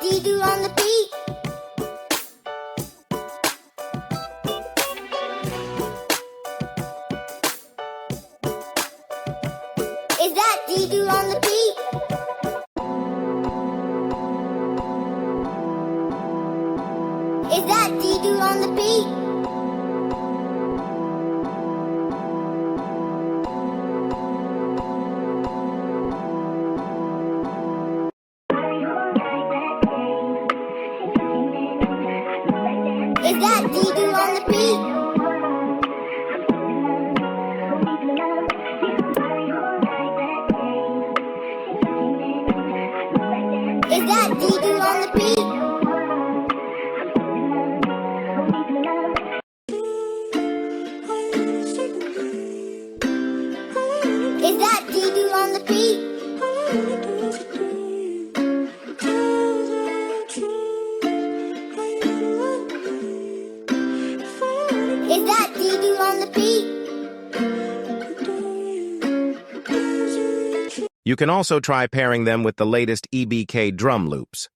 Bckdoe on the beat? Is that Bckdoe on the beat? Is that Bckdoe on the beat? Is that Bckdoe on the beat? Is that Bckdoe on the beat? Is that Bckdoe on the beat? Is that Bckdoe on the beat? You can also try pairing them with the latest EBK drum loops.